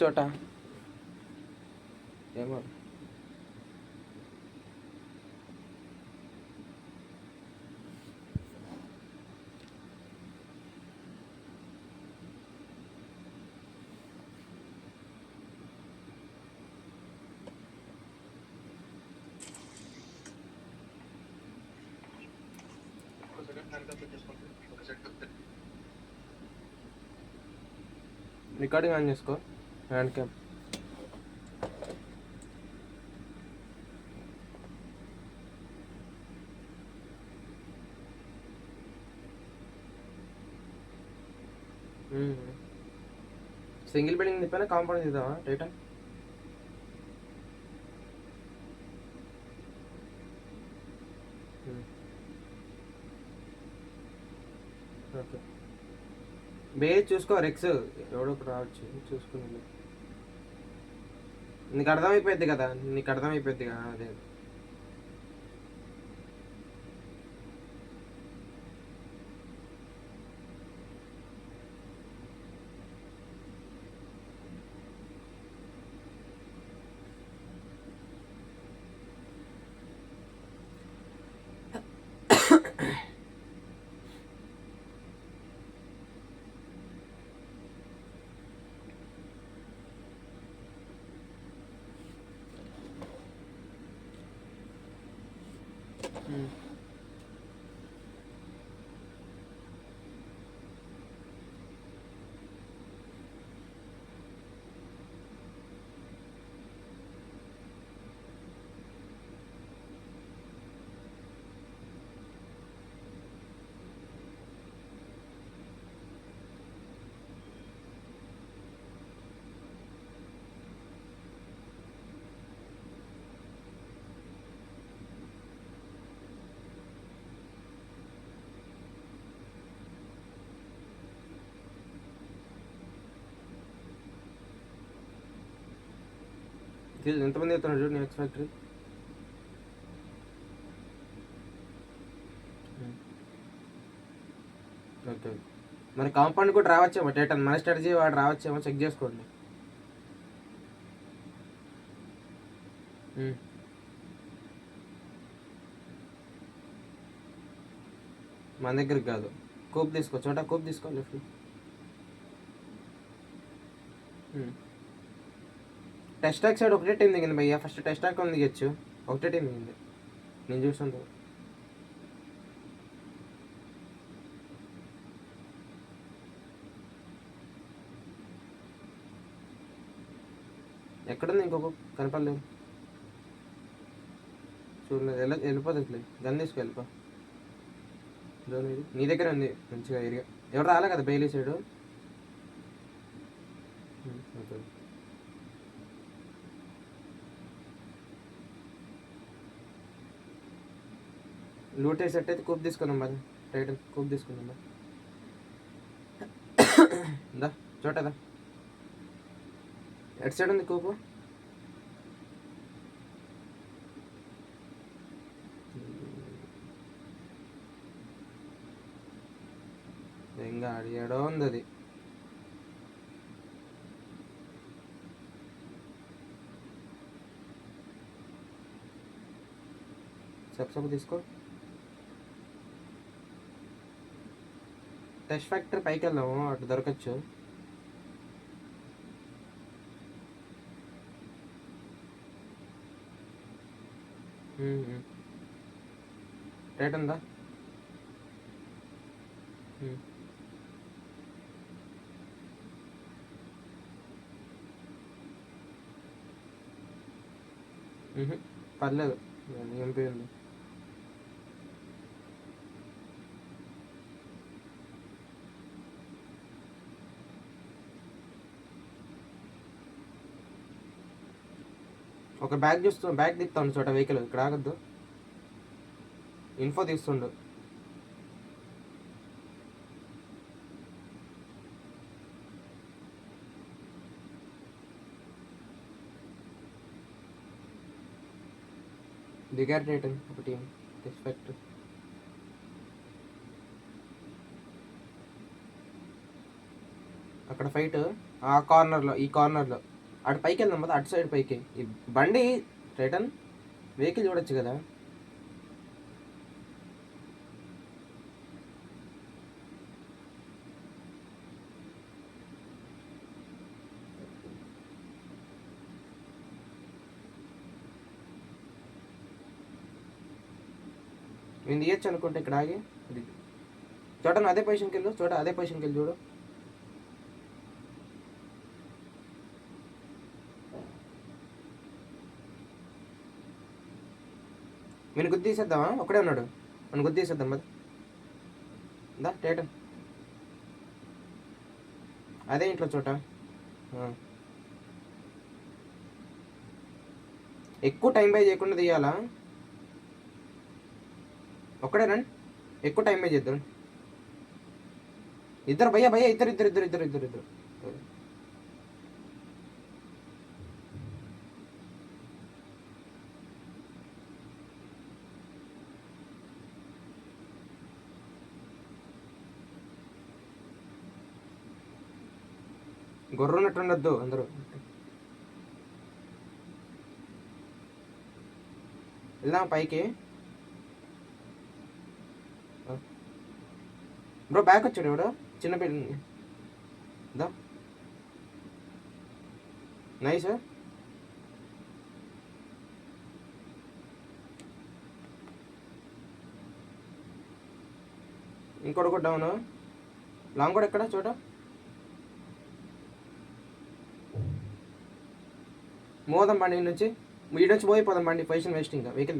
చోట ఏమో recording on చేసుకో హ్యాండ్ క్యామ్. సింగిల్ బిల్డింగ్ తిప్పానా కాంపౌండ్ తీద్దామా టైటన్? ఓకే బేస్ చూసుకో, రెక్స్ ఎవడో ఒకటి రావచ్చు చూసుకుని. నీకు అర్థమైపోద్ది కదా, అదే. ఎంతమంది అవుతున్నారు చూడు నెక్స్ట్ ఫ్యాక్టరీ. ఓకే మరి కాంపౌండ్ కూడా రావచ్చేమో టైటన్, మన స్ట్రాటజీ వాడు రావచ్చేమో చెక్ చేసుకోండి. మన దగ్గరికి కాదు, కోప్ తీసుకో చోట, కోప్ తీసుకో లెఫ్ట్. టెస్టాక్ సైడ్ ఒకటే టీం దిగింది భయ్యా, ఫస్ట్ టెస్టాక్ ఉంది దిగచ్చు, ఒకటే టీం దిగింది నేను చూసాను. ఎక్కడుంది ఇంకొక కనపడలేదు, చూడలేదు. వెళ్ళిపోతుంది, గన్ తీసుకు వెళ్ళిపో. నీ దగ్గర ఉంది మంచిగా ఏరియా. ఎవరు రాలే కదా Bailey side. Okay loot set అయితే కూప్ తీసుకున్నాం మరి, టైటన్ కూప్ తీసుకున్నాం మరి. దా చోటదా ఎటు సైడ్ ఉంది కూపు? ఇంకా అడిగాడో ఉంది అది. సబ్సబ్ తీసుకో. టెస్ట్ ఫ్యాక్టరీ పైకి వెళ్దాము, అటు దొరకచ్చు. రేట్ ఉందా? పర్లేదు, ఎంపీ ఉంది. ఒక బ్యాగ్ చూస్తూ బ్యాగ్ తీస్తాను చోట వెహికల్, ఇక్కడ ఆగద్దు. ఇన్ఫో తీస్తుండు. దిగారు టైటన్ ఒక టీం రెస్పెక్ట్. అక్కడ ఫైట్ ఆ కార్నర్లో, ఈ కార్నర్లో అటు పైకి వెళ్దాం కదా, అటు సైడ్ పైకి. ఈ బండి రిటర్న్ వెహికల్ చూడొచ్చు కదా. నేను తీయచ్చు అనుకుంటే ఇక్కడ ఆగి చూడండి, అదే పొజిషన్కి వెళ్ళు, అదే పొజిషన్కి వెళ్ళి చూడు. నేను గుర్తు తీసేద్దామా? ఒకడే ఉన్నాడు, మనం గుర్తు తీసేద్దాం మరి. దా టేటన్ అదే ఇంట్లో చోట. ఎక్కువ టైం బై చేయకుండా తీయాలా? ఒక్కడే రండి, ఎక్కువ టైం బై చేద్దాం. ఇద్దరు భయ్యా, ఇద్దరు ఇద్దరు ఇద్దరు ఇద్దరు ఇద్దరు ఇద్దరు గొర్రెన్నట్టు ఉండొద్దు అందరూ. వెళ్దాం పైకి. బ్రో బ్యాక్ వచ్చాడు ఎవడో, చిన్న పిల్ల. దా నైస్. ఇంకోటి కూడా డౌన్. లాంగ్ కూడా ఎక్కడ చోట. మోదాం బండి నుంచి, వీడి నుంచి పోయిపోదాం బండి, పొజిషన్ వేస్ట్ ఇంకా వెహికల్.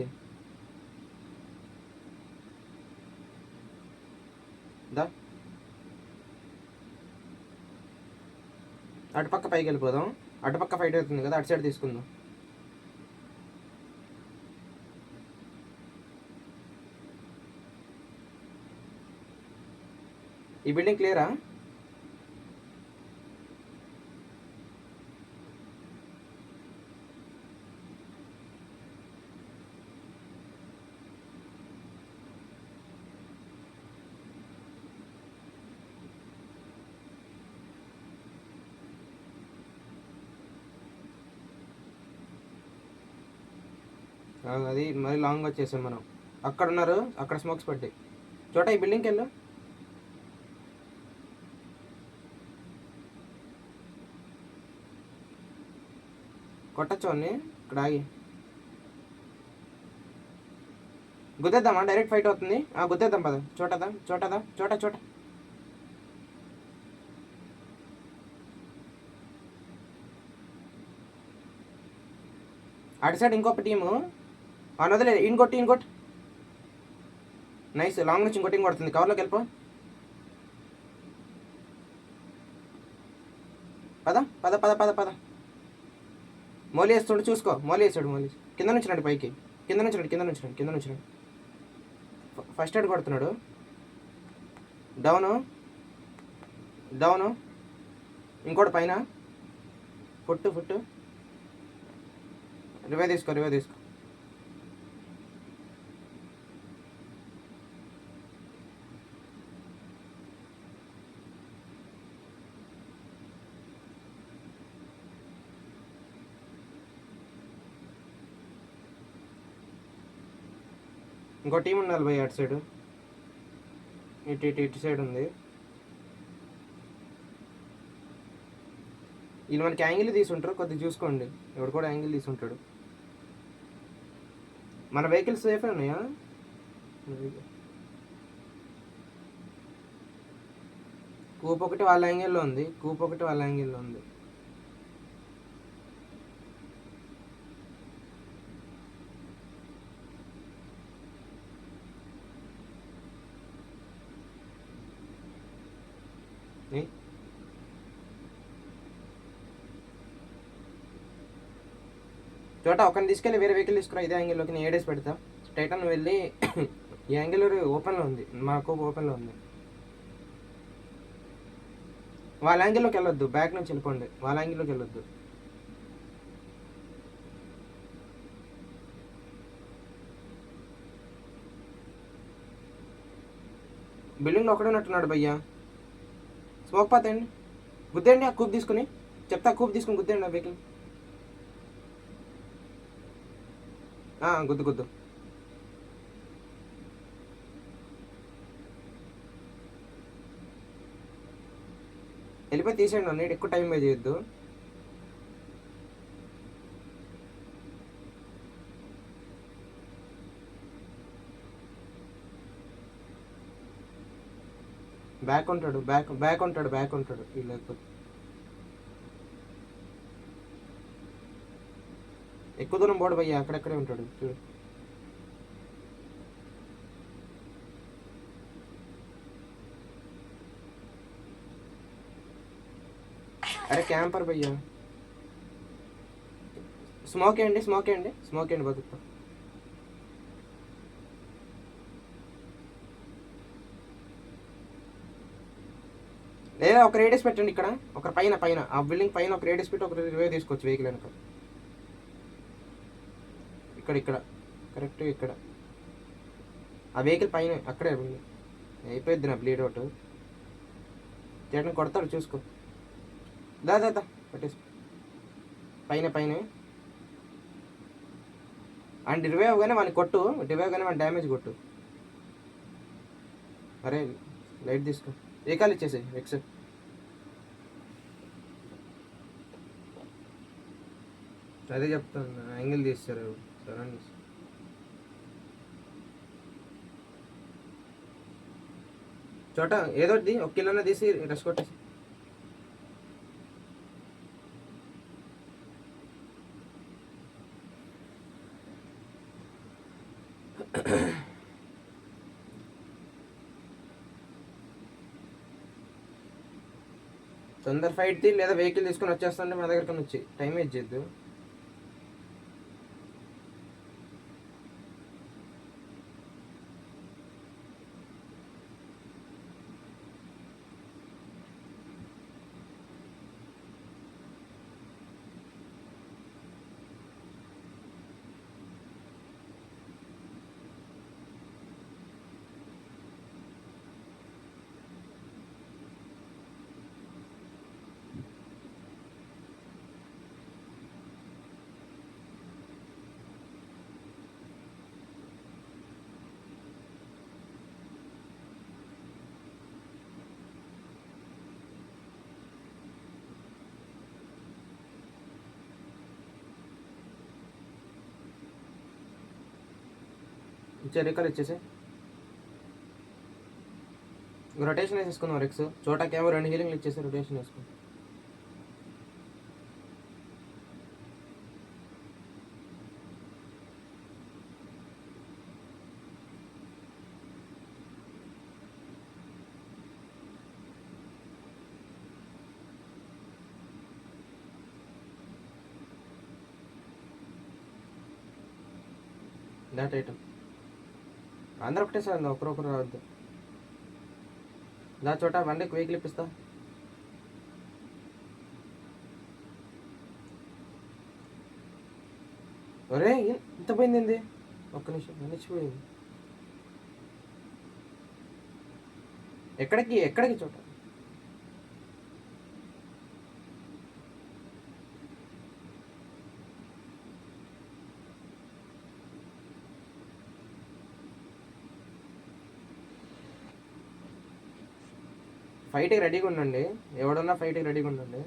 దా అటుపక్క పైకి వెళ్ళిపోదాం, అటుపక్క ఫైట్ అవుతుంది కదా, అటు సైడ్ తీసుకుందాం. ఈ బిల్డింగ్ క్లియరా? అది మరి లాంగ్ వచ్చేసాం మనం. అక్కడ ఉన్నారు, అక్కడ స్మోక్స్ పడ్డాయి చోట. ఈ బిల్డింగ్కి వెళ్ళు. కొట్టచ్చు అన్ని ఇక్కడ ఆగి. గుద్దేద్దామా? డైరెక్ట్ ఫైట్ అవుతుంది. గుద్దేద్దాం పద. చోట అటు సైడ్ ఇంకొక టీము వదిలేదు. ఇంకోటి నైస్. లాంగ్ నుంచి ఇంకోటి కొడుతుంది. కవర్లోకి వెళ్ళిపో. పద. మోలీ వేస్తుండే చూసుకో. మోలీ వేసాడు. కింద నుంచి రండి పైకి. కింద నుంచి రండి. ఫస్ట్ ఎయిడ్ కొడుతున్నాడు. డౌను. ఇంకోటి పైన. ఫుట్. రివే తీసుకో. ఇంకో టీం ఉండాలి భయ్ అటు సైడ్. ఇటు సైడ్ ఉంది. వీళ్ళు మనకి యాంగిల్ తీసుంటారు, కొద్దిగా చూసుకోండి. ఎవడు కూడా యాంగిల్ తీసుంటాడు. మన వెహికల్స్ సేఫ్ ఉన్నాయా? కూప్ ఒకటి వాళ్ళ యాంగిల్లో ఉంది. చోట ఒకరిని తీసుకెళ్ళి వేరే వెహికల్ తీసుకురా. ఇదే యాంగిల్లోకి నేను ఏడేసి పెడతా. టైటన్ వెళ్ళి ఈ యాంగిల్ ఓపెన్లో ఉంది, మాకు ఓపెన్లో ఉంది. వాళ్ళ యాంగిల్లోకి వెళ్ళొద్దు, బ్యాక్ నుంచి వెళ్ళిపోండి. వాళ్ళ యాంగిల్లోకి వెళ్ళొద్దు. బిల్డింగ్లో ఒకడే ఉన్నట్టున్నాడు భయ్యా. స్మోక్ పాతండి. గుద్దేయండి ఆ కూప్ తీసుకుని, చెప్తా కూప్ తీసుకుని గుద్దేయండి ఆ వెహికల్. గుద్దు గుద్దు. వెళ్ళిపోయి తీసేయండి అన్న, ఎక్కువ టైం వే చేయొద్దు. బ్యాక్ ఉంటాడు, బ్యాక్ ఉంటాడు లేకపోతే. ఎక్కువ దూరం పోడు భయ్య, అక్కడక్కడే ఉంటాడు చూడు. అరే క్యాంపర్ భయ్యా, స్మోక్ వేయండి బతుకుతా. లేదా ఒక రేడియస్ పెట్టండి ఇక్కడ, ఒక పైన ఆ బిల్డింగ్ పైన ఒక రేడియస్ పెట్టి ఒక రివే తీసుకోవచ్చు వెహికల్ వెనక. ఇక్కడ కరెక్ట్ ఇక్కడ ఆ వెహికల్ పైన అక్కడే అయిపోయింది నా బ్లీడ్ అవుట్. చేయడం కొడతాడు చూసుకో. దా పట్టేసి పైన అండ్ రివైవ్ కానీ వాడిని కొట్టు, రివైవ్ కానీ వాడిని డ్యామేజ్ కొట్టు. అరే లైట్ తీసుకో, ఏ కాల్ ఇచ్చేసాయి ఎక్స్. అదే చెప్తాను, యాంగిల్ తీస్తారు సరౌండింగ్స్. చోట ఏదోది ఒక కిలోనే తీసి రష్ కొట్టేసి. తొందర ఫైట్ ది, లేదా వెహికల్ తీసుకొని వచ్చేస్తుంటే మా దగ్గర వచ్చి టైం వేస్ట్ చేయొద్దు. రికాల్ ఇచ్చేసి రొటేషన్ వేసేసుకున్నాం. రెక్స్ చోటాకేమో 2 హీలింగ్లు ఇచ్చేసి రొటేషన్ వేసుకున్నాం. దాట్ ఐటమ్ అందరూ ఒకటేసారి ఒకరొకరు రావద్దు. దా చోట వన్డేకి వెహికల్ ఇప్పిస్తా. ఒరే ఇంత పోయింది, ఒక్క నిమిషం మర్చిపోయింది. ఎక్కడికి చోట ఫైట్కి రెడీగా ఉండండి, ఎవడన్నా ఫైట్కి రెడీగా ఉండండి.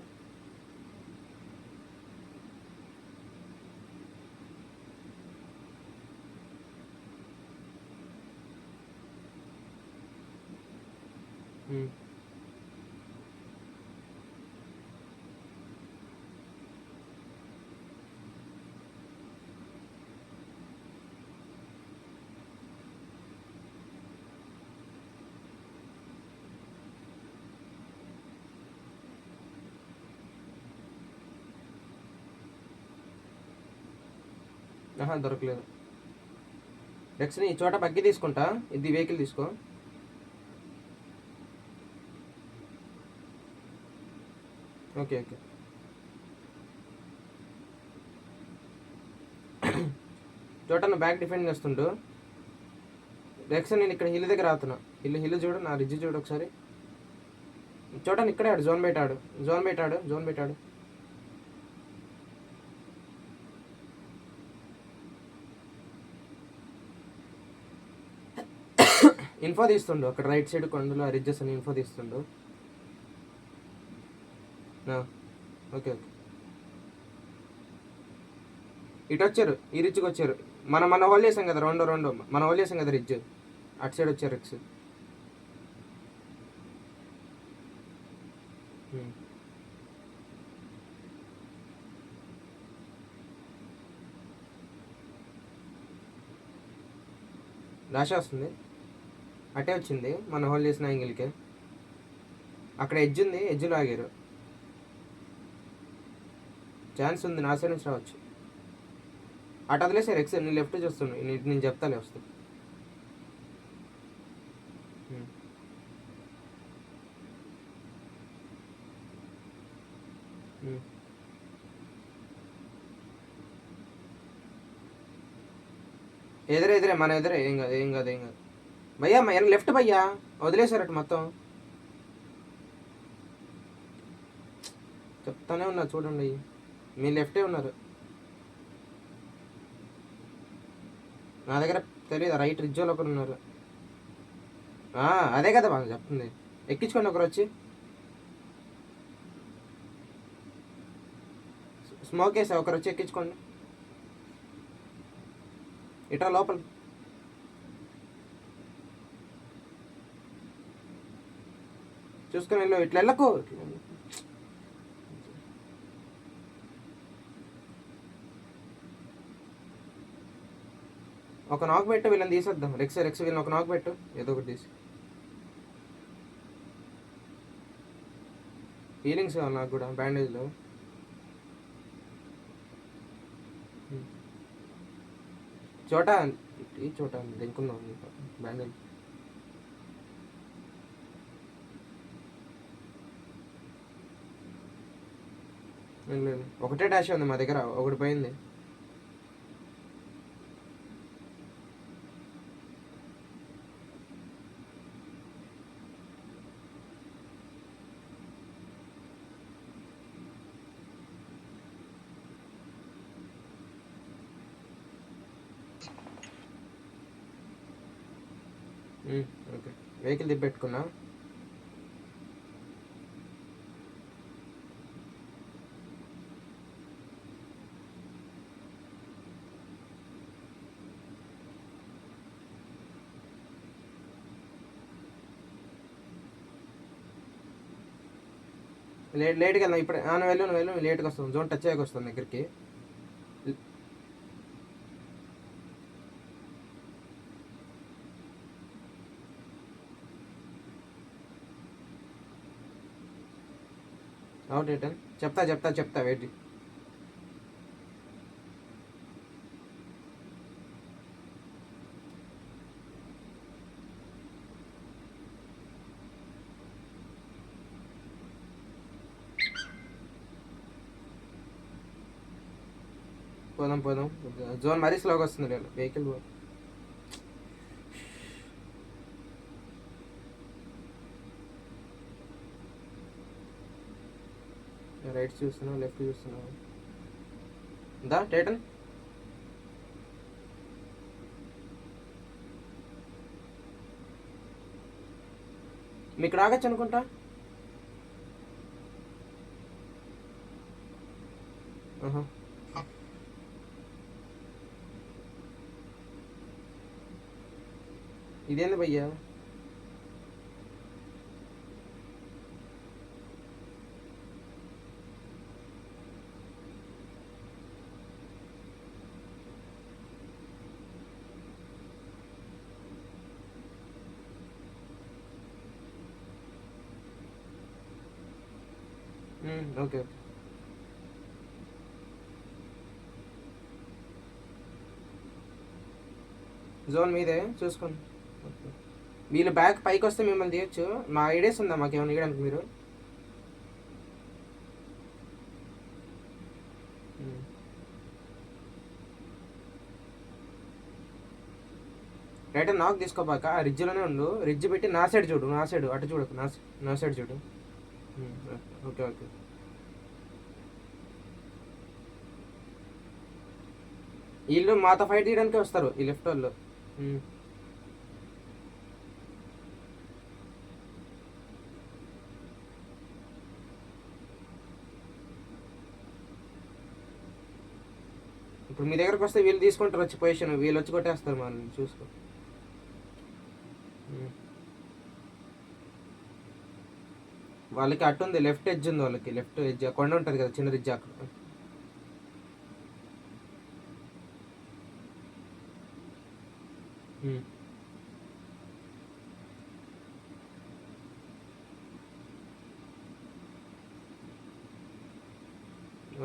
దొరకలేదు. నెక్స్ట్ ఈ చోట బగ్గి తీసుకుంటా, ఇది వెహికల్ తీసుకో. ఓకే చోట నా బ్యాక్ డిఫెండ్ చేస్తుంటూ నెక్స్ట్ నేను ఇక్కడ హిల్ దగ్గర ఆగుతున్నా. హిల్ చూడు, నా రిడ్జ్ చూడు ఒకసారి. చూడండి ఇక్కడే ఆడు, జోన్ పెట్టాడు, జోన్ పెట్టాడు, జోన్ పెట్టాడు. ఇన్ఫో తీస్తుండు అక్కడ రైట్ సైడ్ కొండలో రిడ్జెస్ అని ఇన్ఫో తీస్తుండు. ఓకే ఓకే, ఇటు వచ్చారు, ఈ రిడ్జ్కి వచ్చారు. మన హోల్ చేసాం కదా, రెండు మన హోల్ చేసాం కదా రిడ్జ్, అటు సైడ్ వచ్చారు రిక్స్. రాశి వస్తుంది, అటే వచ్చింది మన హోల్ చేసిన యాంగిల్కి. అక్కడ ఎడ్జ్ ఉంది, ఎడ్జ్లో ఆగారు. ఛాన్స్ ఉంది నా సైడ్ నుంచి రావచ్చు. అటు వదిలేసారు ఎక్స్, నేను లెఫ్ట్ చూస్తున్నాను, నేను చెప్తాలే వస్తా. ఎదురే మన ఎదురే, ఏం కాదు భయ్యా. లెఫ్ట్ భయ్యా, వదిలేసారట మొత్తం. చెప్తానే ఉన్నా చూడండి, మీ లెఫ్టే ఉన్నారు. నా దగ్గర తెలియదు, రైట్ రిజ్జోలో ఒకరు ఉన్నారు. అదే కదా బాగా చెప్తుంది. ఎక్కించుకోండి ఒకరు వచ్చి, స్మోక్ వేసా, ఒకరు వచ్చి ఎక్కించుకోండి. ఇట్లా లోపల చూసుకొని వెళ్ళు, ఇట్లా వెళ్ళకు. ఒక నాక్ పెట్టు, వీళ్ళని తీసేద్దాం. రెక్స్ వీళ్ళని ఒక నాక్ పెట్టు, ఏదో ఒకటి తీసి. హీలింగ్స్ కావాలి నాకు కూడా, బ్యాండేజ్లో. ఈ చోట దెంకున్నాం బ్యాండేజ్. లేదు, ఒకటే డాష్ ఉంది మా దగ్గర, ఒకటి పోయింది. ఓకే, వెహికల్ తిప్పెట్టుకున్నా. లేట్గా వెళ్దాం ఇప్పుడు. నువ్వు వెళ్ళు, లేట్గా వస్తాం, జోన్ టచ్ అయ్యాక వస్తాం దగ్గరికి. అవుట్ రిటర్న్ చెప్తా వెయిట్. పోదాం. జోన్ మరీ స్లోగా వస్తుంది, లేదు వెహికల్. రైట్ చూస్తున్నావు, లెఫ్ట్ చూస్తున్నావు. దా టైటన్, మీకు రాగచ్చు అనుకుంటా. ఇదేంది భయ్యా? ఓకే జోన్ మీదే చూసుకోండి. వీళ్ళు బ్యాక్ పైకి వస్తే మిమ్మల్ని తీయచ్చు. మా ఐడియాస్ ఉందా మాకు ఏమైనా ఇవ్వడానికి? మీరు రైట్, నాకు తీసుకోపాక ఆ రిడ్జ్లోనే ఉండు. రిడ్జ్ పెట్టి నా సైడ్ చూడు, అటు చూడకు, నా సైడ్ చూడు. Okay okay. వీళ్ళు మాతో ఫైట్ చేయడానికి వస్తారు ఈ లెఫ్ట్ వాళ్ళు. ఇప్పుడు మీ దగ్గరకు వస్తే వీళ్ళు తీసుకుంటారు వచ్చి పొజిషన్, వీళ్ళు వచ్చి కొట్టేస్తారు మనల్ని, చూసుకో. వాళ్ళకి అట్టు ఉంది, లెఫ్ట్ ఎడ్జ్ ఉంది వాళ్ళకి, లెఫ్ట్ ఎడ్జ్ కొండ ఉంటుంది కదా, చిన్న రిడ్జ్ అక్కడ.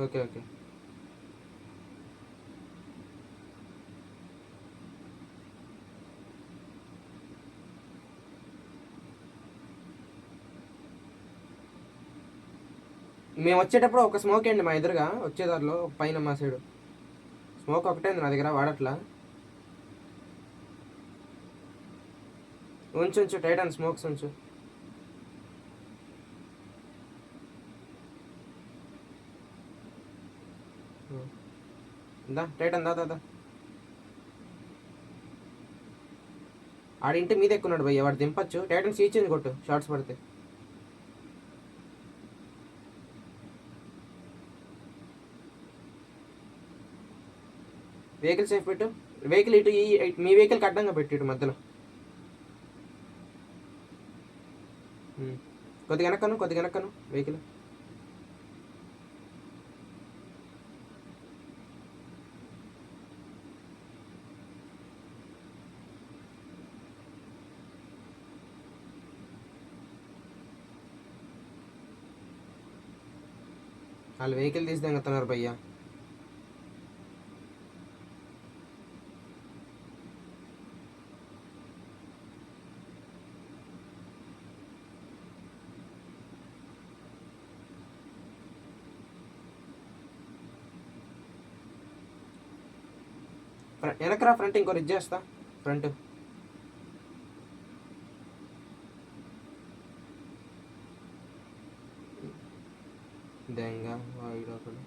Okay okay. మేము వచ్చేటప్పుడు ఒక స్మోక్ అండి మా ఎదురుగా వచ్చేదారిలో పైన మా సైడు స్మోక్ ఒకటే ఉంది నా దగ్గర, వాడట్లా. ఉంచు ఉంచు టైటాన్ స్మోక్స్ ఉంచు. దా టైటాన్ దా దా. ఆడింటి మీద ఎక్కున్నాడు భయ్య, వాడు దింపచ్చు. టైటాన్ సీచింది కొట్టు షార్ట్స్ పడితే. వెహికల్ సేఫ్ పెట్టు. వెహికల్ ఇటు మీ వెహికల్కి అడ్డంగా పెట్టు, ఇటు మధ్యలో. కొద్దిగా వెనక్కను వెహికల్. వాళ్ళు వెహికల్ తీసి దింగుతున్నారు భయ్య. వెనకరా ఫ్రంట్ ఇంకో రిజ్ చేస్తా. ఫ్రంట్ దెంగ వాడు ఒకడు.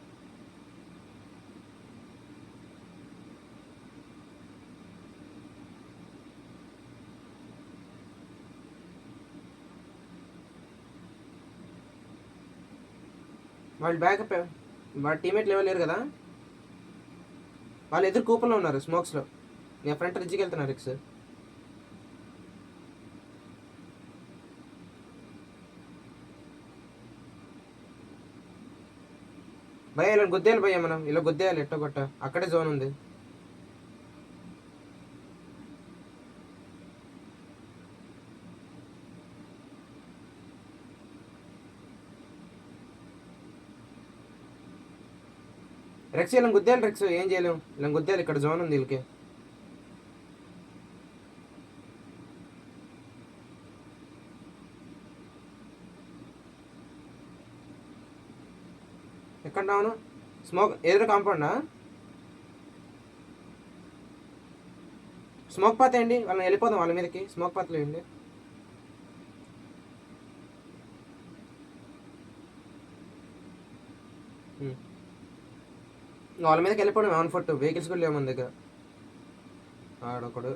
వాళ్ళు బ్యాకప్, వాళ్ళ టీమేట్లు ఎవరు లేరు కదా, వాళ్ళు ఎదురు కూపన్లో ఉన్నారు స్మోక్స్లో. నేను ఫ్రంట్ రిజ్కి వెళ్తున్నారు రిక్స్. భయ ఇలా గుద్దేయాలి భయ్య, మనం ఇలా గుద్దేయాలి ఎట్టో కొట్ట, అక్కడే జోన్ ఉంది. రెక్స్ ఇలా గుద్దేయాలి, రెక్స్ ఏం చేయలేము, ఇలా గుద్దేయాలి, ఇక్కడ జోన్ ఉంది వీళ్ళకి. ఎక్కడ రావును స్మోక్ ఎదురు కాంపౌండా, స్మోక్ పాత వేయండి, వాళ్ళని వెళ్ళిపోదాం వాళ్ళ మీదకి. స్మోక్ పాతలు వేయండి. వాళ్ళ మీదకి వెళ్ళిపోవడం 142 వెహికల్స్ కూడా లేవు మన దగ్గర. ఆడొకడు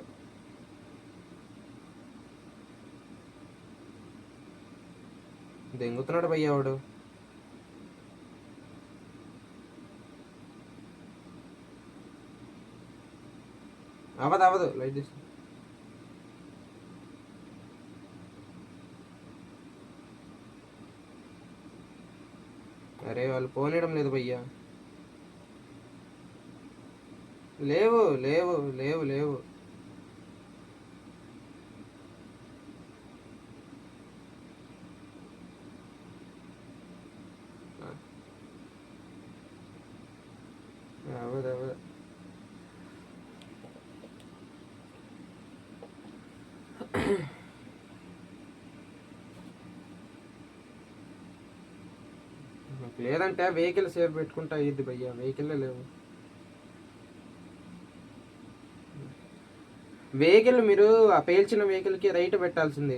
దెంగుతున్నాడు భయ్య వాడు. అవదు లైట్ తీసు. అరే వాళ్ళు పోనీయడం లేదు భయ్యా. లేవు లేవు లేవు లేవు. అవదు అవదు. లేదంటే వెహికల్ సేఫ్ పెట్టుకుంటా అయ్యిద్ది భయ్యా, వెహికల్లే లేవు. వెహికల్ మీరు ఆ పేల్చిన వెహికల్కి రైట్ పెట్టాల్సింది.